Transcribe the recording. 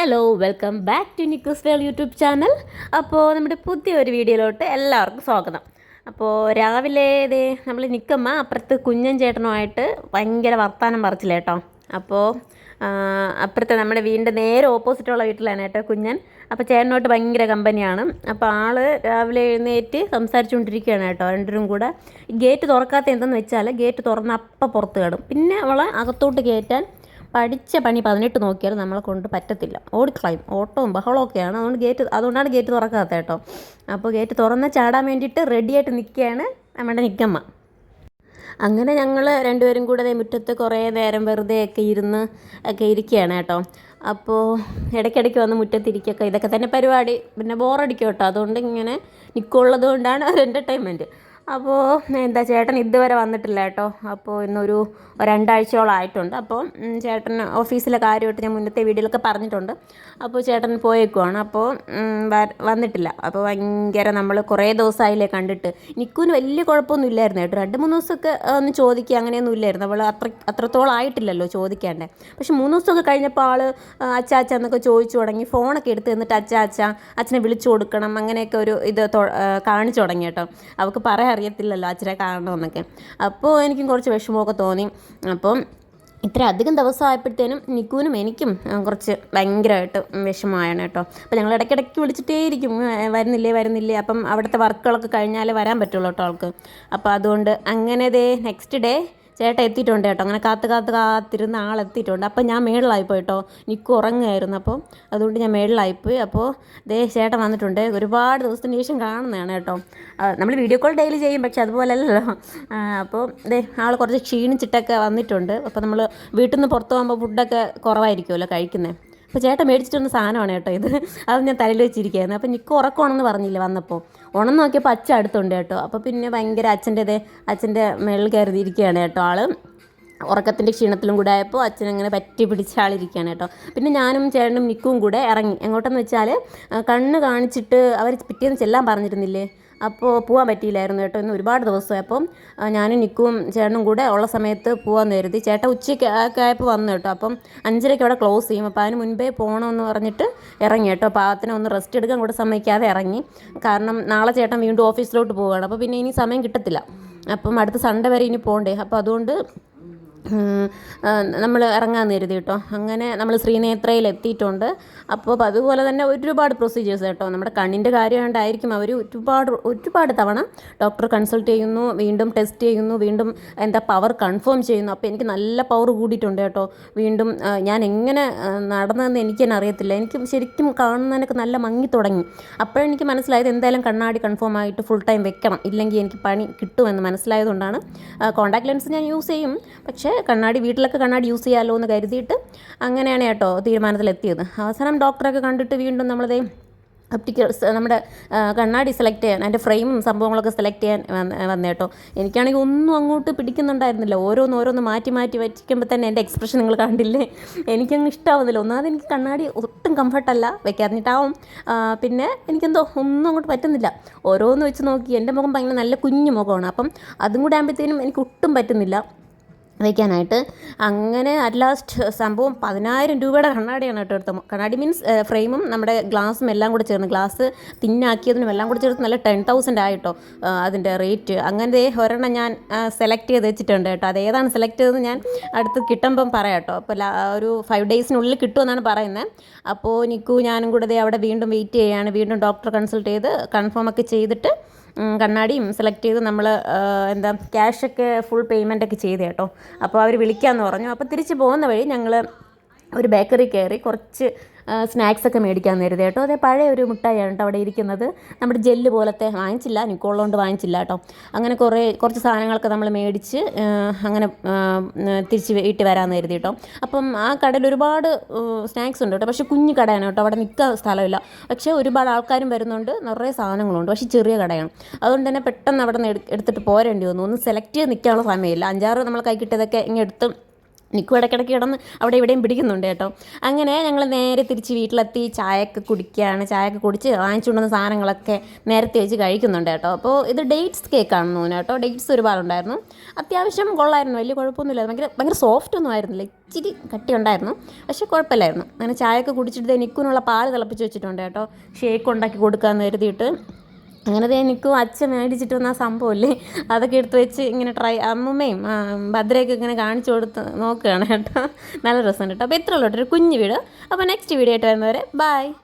Hello welcome back to Nikku's world YouTube channel. അപ്പോൾ നമ്മുടെ പുതിയൊരു വീഡിയോയിലോട്ട് എല്ലാവർക്കും സ്വാഗതം. അപ്പോൾ രാവിലെ ഇതേ നമ്മൾ നിൽക്കുമ്പോൾ അപ്പുറത്ത് കുഞ്ഞൻ ചേട്ടനുമായിട്ട് ഭയങ്കര വർത്തമാനം പറിച്ചില്ല കേട്ടോ. അപ്പോൾ അപ്പുറത്തെ നമ്മുടെ വീടിൻ്റെ നേരെ ഓപ്പോസിറ്റുള്ള വീട്ടിലാണ് കേട്ടോ കുഞ്ഞൻ. അപ്പോൾ ചേട്ടനോട്ട് ഭയങ്കര കമ്പനിയാണ്. അപ്പോൾ ആൾ രാവിലെ എഴുന്നേറ്റ് സംസാരിച്ചുകൊണ്ടിരിക്കുകയാണ് കേട്ടോ. രണ്ടുപേരും കൂടെ ഗേറ്റ് തുറക്കാത്ത എന്തെന്ന് വെച്ചാൽ ഗേറ്റ് തുറന്ന് അപ്പം പുറത്ത് കിടും. പിന്നെ അവളെ അകത്തോട്ട് കയറ്റാൻ പഠിച്ച പണി 18 നോക്കിയാൽ നമ്മളെ കൊണ്ട് പറ്റത്തില്ല, ഓടിക്കളയും. ഓട്ടവും ബഹളമൊക്കെയാണ്. അതുകൊണ്ടാണ് ഗേറ്റ് തുറക്കാത്ത കേട്ടോ. അപ്പോൾ ഗേറ്റ് തുറന്ന് ചാടാൻ വേണ്ടിയിട്ട് റെഡിയായിട്ട് നിൽക്കുകയാണ് നമ്മുടെ നിക്കമ്മ. അങ്ങനെ ഞങ്ങൾ രണ്ടുപേരും കൂടെ മുറ്റത്ത് കുറേ നേരം വെറുതെ ഒക്കെ ഇരിക്കുകയാണ് കേട്ടോ. അപ്പോൾ ഇടയ്ക്കിടയ്ക്ക് വന്ന് മുറ്റത്തിരിക്കുകയൊക്കെ, ഇതൊക്കെ തന്നെ പരിപാടി. പിന്നെ ബോറടിക്കും കേട്ടോ. അതുകൊണ്ട് ഇങ്ങനെ നിൽക്കുള്ളത് കൊണ്ടാണ് ഒരു എൻ്റർടൈൻമെൻറ്റ്. അപ്പോൾ എന്താ ചേട്ടൻ ഇതുവരെ വന്നിട്ടില്ല കേട്ടോ. അപ്പോൾ ഇന്നൊരു 2 ആഴ്ചയോളം ആയിട്ടുണ്ട്. അപ്പോൾ ചേട്ടൻ ഓഫീസിലെ കാര്യമായിട്ട് ഞാൻ മുന്നത്തെ വീഡിയോയിലൊക്കെ പറഞ്ഞിട്ടുണ്ട്. അപ്പോൾ ചേട്ടൻ പോയേക്കുവാണ്. അപ്പോൾ വന്നിട്ടില്ല. അപ്പോൾ ഭയങ്കര നമ്മൾ കുറേ ദിവസമായില്ലേ കണ്ടിട്ട്. നിക്കുവിന് വലിയ കുഴപ്പമൊന്നും ഇല്ലായിരുന്നു കേട്ടോ. 2-3 ദിവസമൊക്കെ ഒന്ന് ചോദിക്കുക അങ്ങനെയൊന്നും ഇല്ലായിരുന്നു. അവൾ അത്രത്തോളം ആയിട്ടില്ലല്ലോ ചോദിക്കാണ്ടേ. പക്ഷെ 3 ദിവസമൊക്കെ കഴിഞ്ഞപ്പോൾ ആൾ അച്ഛാ എന്നൊക്കെ ചോദിച്ചു തുടങ്ങി. ഫോണൊക്കെ എടുത്ത് തന്നിട്ട് അച്ഛനെ വിളിച്ചു കൊടുക്കണം അങ്ങനെയൊക്കെ ഒരു ഇത് കാണിച്ചു തുടങ്ങി കേട്ടോ. അവൾക്ക് പറയാൻ അറിയത്തില്ലല്ലോ അച്ഛനെ കാണണമെന്നൊക്കെ. അപ്പോൾ എനിക്കും കുറച്ച് വിഷമമൊക്കെ തോന്നി. അപ്പം ഇത്ര അധികം ദിവസമായപ്പോഴത്തേനും നിക്കുവിനും എനിക്കും കുറച്ച് ഭയങ്കരമായിട്ട് വിഷമമാണ് കേട്ടോ. അപ്പോൾ ഞങ്ങൾ ഇടയ്ക്കിടയ്ക്ക് വിളിച്ചിട്ടേ ഇരിക്കും, വരുന്നില്ലേ. അപ്പം അവിടുത്തെ വർക്കുകളൊക്കെ കഴിഞ്ഞാലേ വരാൻ പറ്റുള്ളൂ കേട്ടോ ആൾക്ക്. അപ്പോൾ അതുകൊണ്ട് അങ്ങനെ നെക്സ്റ്റ് ഡേ ചേട്ടൻ എത്തിയിട്ടുണ്ട് കേട്ടോ. അങ്ങനെ കാത്തിരുന്ന ആളെത്തിയിട്ടുണ്ട്. അപ്പോൾ ഞാൻ മേളിലായിപ്പോയി കേട്ടോ. നിക്കു ഉറങ്ങുമായിരുന്നു. അപ്പോൾ അതുകൊണ്ട് ഞാൻ മേളിലായിപ്പോയി. അപ്പോൾ ചേട്ടൻ വന്നിട്ടുണ്ട്. ഒരുപാട് ദിവസത്തിന് ശേഷം കാണുന്നതാണ് കേട്ടോ. നമ്മൾ വീഡിയോ കോൾ ഡെയിലി ചെയ്യും, പക്ഷെ അതുപോലെയല്ലല്ലോ. അപ്പോൾ ആൾ കുറച്ച് ക്ഷീണിച്ചിട്ടൊക്കെ വന്നിട്ടുണ്ട്. അപ്പോൾ നമ്മൾ വീട്ടിൽ നിന്ന് പുറത്ത് പോകുമ്പോൾ ഫുഡൊക്കെ കുറവായിരിക്കുമല്ലോ കഴിക്കുന്നത്. അപ്പോൾ ചേട്ടൻ മേടിച്ചിട്ടൊന്ന് സാധനമാണ് കേട്ടോ ഇത്. അത് ഞാൻ തലയിൽ വെച്ചിരിക്കുകയായിരുന്നു. അപ്പോൾ നിക്ക് ഉറക്കമാണെന്ന് പറഞ്ഞില്ലേ വന്നപ്പോൾ. ഉണന്ന് നോക്കിയപ്പോൾ അച്ഛൻ അടുത്തുണ്ട് കേട്ടോ. അപ്പോൾ പിന്നെ ഭയങ്കര അച്ഛൻ്റെ മേളിൽ കയറിയിരിക്കുകയാണ് കേട്ടോ. ആൾ ഉറക്കത്തിൻ്റെ ക്ഷീണത്തിലും കൂടെ ആയപ്പോൾ അച്ഛനങ്ങനെ പറ്റി പിടിച്ച ആളിരിക്കുകയാണ് കേട്ടോ. പിന്നെ ഞാനും ചേട്ടനും നിക്കും കൂടെ ഇറങ്ങി. എങ്ങോട്ടെന്ന് വെച്ചാൽ കണ്ണ് കാണിച്ചിട്ട് അവർ പിറ്റേന്ന് ചെല്ലാൻ പറഞ്ഞിരുന്നില്ലേ, അപ്പോൾ പോകാൻ പറ്റിയില്ലായിരുന്നു കേട്ടോ. ഇന്ന് ഒരുപാട് ദിവസമായി. അപ്പം ഞാനും നിക്കും ചേട്ടനും കൂടെ ഉള്ള സമയത്ത് പോകാമെന്ന് കരുതി. ചേട്ടൻ ഉച്ചയ്ക്ക് ആയപ്പോൾ വന്നു കേട്ടോ. അപ്പം 5:30 അവിടെ ക്ലോസ് ചെയ്യും. അപ്പോൾ അതിന് മുൻപേ പോകണമെന്ന് പറഞ്ഞിട്ട് ഇറങ്ങി കേട്ടോ. പാവത്തിന് ഒന്ന് റെസ്റ്റ് എടുക്കാൻ കൂടെ സമ്മതിക്കാതെ ഇറങ്ങി. കാരണം നാളെ ചേട്ടൻ വീണ്ടും ഓഫീസിലോട്ട് പോവുകയാണ്. അപ്പോൾ പിന്നെ ഇനി സമയം കിട്ടത്തില്ല. അപ്പം അടുത്ത സൺഡേ വരെ ഇനി പോകണ്ടേ. അപ്പോൾ അതുകൊണ്ട് നമ്മൾ ഇറങ്ങാൻ കരുതി കേട്ടോ. അങ്ങനെ നമ്മൾ ശ്രീനേത്രയിൽ എത്തിയിട്ടുണ്ട്. അപ്പോൾ അതുപോലെ തന്നെ ഒരുപാട് പ്രൊസീജിയേഴ്സ് കേട്ടോ. നമ്മുടെ കണ്ണിൻ്റെ കാര്യമായിട്ടായിരിക്കും അവർ ഒരുപാട് തവണ ഡോക്ടർ കൺസൾട്ട് ചെയ്യുന്നു, വീണ്ടും ടെസ്റ്റ് ചെയ്യുന്നു, വീണ്ടും പവർ കൺഫേം ചെയ്യുന്നു. അപ്പോൾ എനിക്ക് നല്ല പവർ കൂടിയിട്ടുണ്ട് കേട്ടോ. വീണ്ടും ഞാൻ എങ്ങനെ നടന്നതെന്ന് എനിക്ക് തന്നെ അറിയത്തില്ല. എനിക്ക് ശരിക്കും കാണുന്നതിനൊക്കെ നല്ല മങ്ങി തുടങ്ങി. അപ്പോഴെനിക്ക് മനസ്സിലായത് എന്തായാലും കണ്ണാടി കൺഫേം ആയിട്ട് ഫുൾ ടൈം വെക്കണം, ഇല്ലെങ്കിൽ എനിക്ക് പണി കിട്ടുമെന്ന് മനസ്സിലായതുകൊണ്ടാണ്. കോൺടാക്ട് ലെൻസ് ഞാൻ യൂസ് ചെയ്യും, പക്ഷേ വീട്ടിലൊക്കെ കണ്ണാടി യൂസ് ചെയ്യാമല്ലോ എന്ന് കരുതിയിട്ട് അങ്ങനെയാണ് കേട്ടോ തീരുമാനത്തിലെത്തിയത്. അവസാനം ഡോക്ടറൊക്കെ കണ്ടിട്ട് വീണ്ടും നമ്മളതേ നമ്മുടെ കണ്ണാടി സെലക്ട് ചെയ്യാൻ, അതിൻ്റെ ഫ്രെയിമും സംഭവങ്ങളൊക്കെ സെലക്ട് ചെയ്യാൻ വന്നു കേട്ടോ. എനിക്കാണെങ്കിൽ ഒന്നും അങ്ങോട്ട് പിടിക്കുന്നുണ്ടായിരുന്നില്ല. ഓരോന്ന് മാറ്റി വയ്ക്കുമ്പോൾ തന്നെ എൻ്റെ എക്സ്പ്രഷൻ നിങ്ങൾ കണ്ടില്ലേ. എനിക്കങ്ങ് ഇഷ്ടമാവുന്നില്ല. ഒന്നാമത് എനിക്ക് കണ്ണാടി ഒട്ടും കംഫർട്ടല്ല, വെക്കാതിട്ടാവും. പിന്നെ എനിക്കെന്തോ ഒന്നും അങ്ങോട്ട് പറ്റുന്നില്ല. ഓരോന്ന് വെച്ച് നോക്കി എൻ്റെ മുഖം ഭയങ്കര നല്ല കുഞ്ഞു മുഖമാണ്. അപ്പം അതും കൂടെ ആകുമ്പോഴത്തേനും എനിക്ക് ഒട്ടും പറ്റുന്നില്ല വയ്ക്കാനായിട്ട്. അങ്ങനെ അറ്റ് ലാസ്റ്റ് സംഭവം 10,000 രൂപയുടെ കണ്ണാടിയാണ് കേട്ടോ എടുത്തത്. കണ്ണാടി മീൻസ് ഫ്രെയിമും നമ്മുടെ ഗ്ലാസും എല്ലാം കൂടെ ചേർന്ന്, ഗ്ലാസ് തിന്നാക്കിയതിനും എല്ലാം കൂടെ ചേർത്ത് നല്ല 10,000 ആയിട്ടോ അതിൻ്റെ റേറ്റ്. അങ്ങനെ ഒരെണ്ണം ഞാൻ സെലക്ട് ചെയ്ത് വെച്ചിട്ടുണ്ട് കേട്ടോ. അതേതാണ് സെലക്ട് ചെയ്തത് ഞാൻ അടുത്ത് കിട്ടുമ്പം പറയാം കേട്ടോ. അപ്പോൾ ഒരു 5 ഡേയ്സിനുള്ളിൽ കിട്ടുമെന്നാണ് പറയുന്നത്. അപ്പോൾ നിക്കു ഞാനും കൂടെ അവിടെ വീണ്ടും വെയിറ്റ് ചെയ്യുകയാണ്. വീണ്ടും ഡോക്ടറെ കൺസൾട്ട് ചെയ്ത് കൺഫേം ഒക്കെ ചെയ്തിട്ട് കണ്ണാടിയും സെലക്ട് ചെയ്ത് നമ്മൾ ക്യാഷൊക്കെ ഫുൾ പേയ്മെൻറ്റൊക്കെ ചെയ്ത് കേട്ടോ. അപ്പോൾ അവർ വിളിക്കാമെന്ന് പറഞ്ഞു. അപ്പോൾ തിരിച്ച് പോകുന്ന വഴി ഞങ്ങൾ ഒരു ബേക്കറി കയറി കുറച്ച് സ്നാക്സൊക്കെ മേടിക്കാൻ കരുതി കേട്ടോ. അതേ പഴയ ഒരു മിഠായിയാണ് കേട്ടോ അവിടെ ഇരിക്കുന്നത്. നമ്മുടെ ജെല്ല് പോലത്തെ വാങ്ങിച്ചില്ല, നിക്കോളുകൊണ്ട് വാങ്ങിച്ചില്ല കേട്ടോ. അങ്ങനെ കുറച്ച് സാധനങ്ങളൊക്കെ നമ്മൾ മേടിച്ച് അങ്ങനെ തിരിച്ച് വീട്ടിൽ വരാമെന്ന് കരുതി കേട്ടോ. അപ്പം ആ കടയിൽ ഒരുപാട് സ്നാക്സ് ഉണ്ട് കേട്ടോ. പക്ഷേ കുഞ്ഞു കടയാണ് കേട്ടോ. അവിടെ നിൽക്കാൻ സ്ഥലമില്ല. പക്ഷേ ഒരുപാട് ആൾക്കാരും വരുന്നുണ്ട്, നിറയെ സാധനങ്ങളുണ്ട്. പക്ഷേ ചെറിയ കടയാണ്. അതുകൊണ്ട് തന്നെ പെട്ടെന്ന് അവിടെ നിന്ന് എടുത്തിട്ട് പോരേണ്ടി വന്നു. ഒന്ന് സെലക്ട് ചെയ്ത് നിൽക്കാനുള്ള സമയമില്ല. 5-6 നമ്മൾ കൈ കിട്ടിയതൊക്കെ ഇങ്ങെടുത്ത് നിൽക്കും ഇടയ്ക്കിടയ്ക്ക് കിടന്ന് അവിടെ ഇവിടെയും പിടിക്കുന്നുണ്ട് കേട്ടോ. അങ്ങനെ ഞങ്ങൾ നേരെ തിരിച്ച് വീട്ടിലെത്തി ചായയൊക്കെ കുടിക്കുകയാണ്. ചായയൊക്കെ കുടിച്ച് വാങ്ങിച്ചുകൊണ്ടുവന്ന സാധനങ്ങളൊക്കെ നേരത്തെ വെച്ച് കഴിക്കുന്നുണ്ട് കേട്ടോ. അപ്പോൾ ഇത് ഡേറ്റ്സ് കേക്കാണെന്ന് തോന്നുന്നു കേട്ടോ. ഡേറ്റ്സ് ഒരുപാടുണ്ടായിരുന്നു. അത്യാവശ്യം കൊള്ളായിരുന്നു, വലിയ കുഴപ്പമൊന്നുമില്ല. ഭയങ്കര സോഫ്റ്റ് ഒന്നും ആയിരുന്നില്ല, ഇച്ചിരി കട്ടി ഉണ്ടായിരുന്നു, പക്ഷേ കുഴപ്പമില്ലായിരുന്നു. അങ്ങനെ ചായയൊക്കെ കുടിച്ചിട്ട് നിൽക്കുന്നുള്ള പാൽ തിളപ്പിച്ച് വെച്ചിട്ടുണ്ട് കേട്ടോ. ഷേക്ക് ഉണ്ടാക്കി കൊടുക്കാമെന്ന് കരുതിയിട്ട്. അങ്ങനെ നിൽക്കും അച്ഛൻ മേടിച്ചിട്ട് വന്ന സംഭവമില്ലേ, അതൊക്കെ എടുത്ത് വെച്ച് ഇങ്ങനെ അമ്മമ്മയും ഭദ്രയൊക്കെ ഇങ്ങനെ കാണിച്ചു കൊടുത്ത് നോക്കുകയാണ് കേട്ടോ. നല്ല രസമുണ്ട് കേട്ടോ. അപ്പോൾ ഇത്രയുള്ളൂ കേട്ടോ ഒരു കുഞ്ഞു വീഡിയോ. അപ്പോൾ നെക്സ്റ്റ് വീഡിയോ ആയിട്ട് വരുന്നവരെ ബൈ.